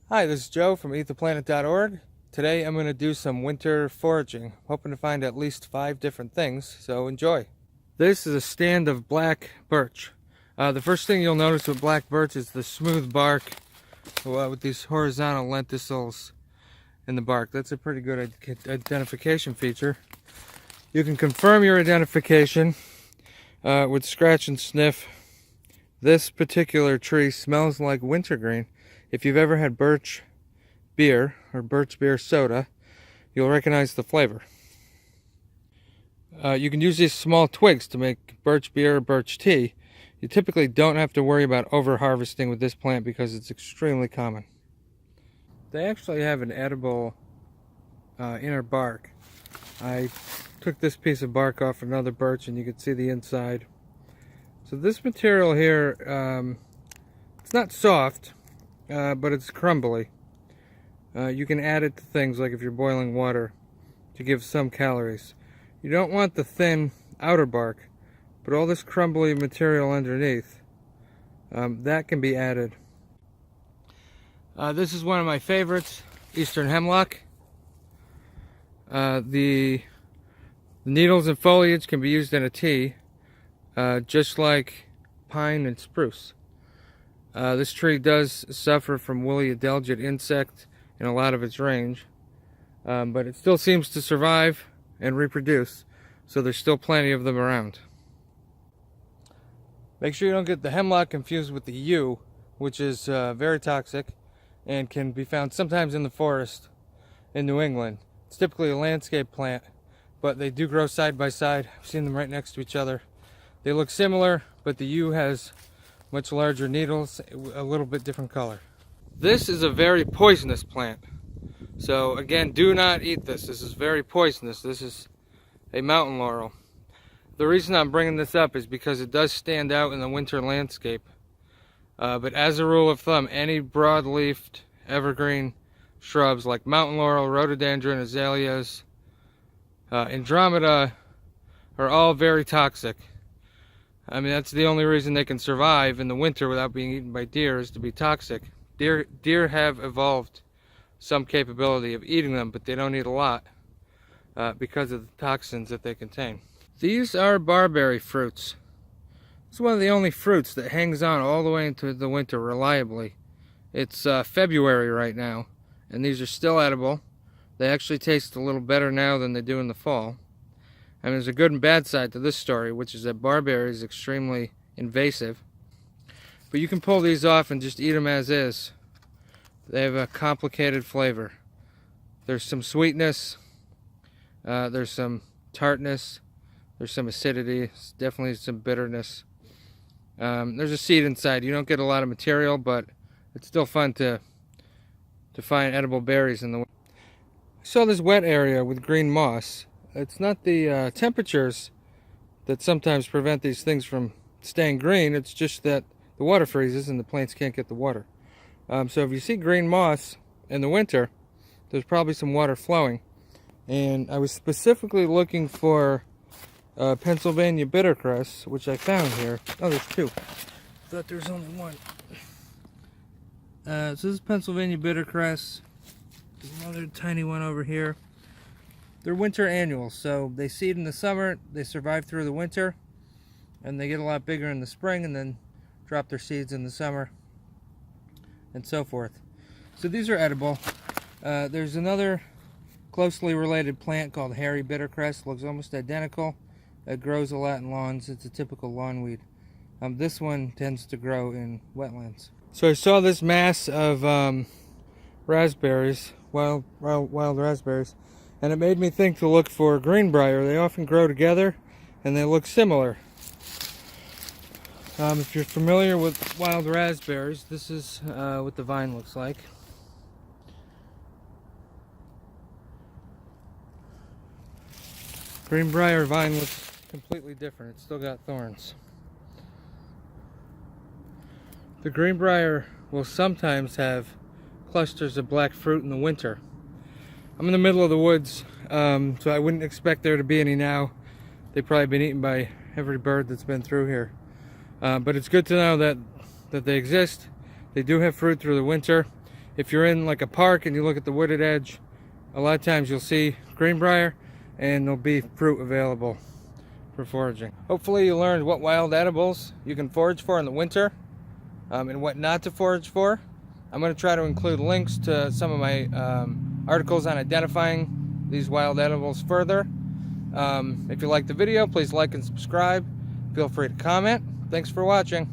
Hi, this is Joe from eattheplanet.org. Today I'm going to do some winter foraging, hoping to find at least 5 different things, so enjoy. This is a stand of black birch. The first thing you'll notice with black birch is the smooth bark with these horizontal lenticels in the bark. That's a pretty good identification feature. You can confirm your identification with scratch and sniff. This particular tree smells like wintergreen. If you've ever had birch beer or birch beer soda, you'll recognize the flavor. You can use these small twigs to make birch beer or birch tea. You typically don't have to worry about over-harvesting with this plant because it's extremely common. They actually have an edible inner bark. I took this piece of bark off another birch and you can see the inside. So this material here, it's not soft, but it's crumbly. You can add it to things like if you're boiling water to give some calories. You don't want the thin outer bark, but all this crumbly material underneath, that can be added. This is one of my favorites, Eastern Hemlock. The needles and foliage can be used in a tea, just like pine and spruce. This tree does suffer from woolly adelgid insect in a lot of its range, but it still seems to survive and reproduce, so there's still plenty of them around. Make sure you don't get the hemlock confused with the yew, which is very toxic and can be found sometimes in the forest in New England. It's typically a landscape plant, but they do grow side by side. I've seen them right next to each other. They look similar, but the yew has much larger needles, a little bit different color. This is a very poisonous plant. So again, do not eat this. This is very poisonous. This is a mountain laurel. The reason I'm bringing this up is because it does stand out in the winter landscape. But as a rule of thumb, any broad-leafed evergreen shrubs like mountain laurel, rhododendron, azaleas, Andromeda are all very toxic. I mean, that's the only reason they can survive in the winter without being eaten by deer, is to be toxic. Deer have evolved some capability of eating them, but they don't eat a lot because of the toxins that they contain. These are barberry fruits. It's one of the only fruits that hangs on all the way into the winter reliably. It's February right now, and these are still edible. They actually taste a little better now than they do in the fall. And there's a good and bad side to this story, which is that barberry is extremely invasive. But you can pull these off and just eat them as is. They have a complicated flavor. There's some sweetness, there's some tartness, there's some acidity, definitely some bitterness. There's a seed inside. You don't get a lot of material, but it's still fun to find edible berries in the winter. I saw this wet area with green moss. It's not the temperatures that sometimes prevent these things from staying green. It's just that the water freezes and the plants can't get the water. So if you see green moss in the winter, there's probably some water flowing. And I was specifically looking for Pennsylvania bitter crust, which I found here. Oh, there's 2. I thought there was only 1. So this is Pennsylvania bitter crust. There's another tiny one over here. They're winter annuals, so they seed in the summer, they survive through the winter, and they get a lot bigger in the spring and then drop their seeds in the summer, and so forth. So these are edible. There's another closely related plant called hairy bittercress. Looks almost identical. It grows a lot in lawns. It's a typical lawn weed. This one tends to grow in wetlands. So I saw this mass of raspberries, wild raspberries, and it made me think to look for greenbrier. They often grow together and they look similar. If you're familiar with wild raspberries, this is what the vine looks like. Greenbrier vine looks completely different. It's still got thorns. The greenbrier will sometimes have clusters of black fruit in the winter. I'm in the middle of the woods, so I wouldn't expect there to be any now. They've probably been eaten by every bird that's been through here. But it's good to know that they exist. They do have fruit through the winter. if you're in like a park and you look at the wooded edge, a lot of times you'll see greenbrier and there'll be fruit available for foraging. Hopefully you learned what wild edibles you can forage for in the winter, and what not to forage for. I'm going to try to include links to some of my articles on identifying these wild edibles further. If you like the video, please like and subscribe. Feel free to comment. Thanks for watching.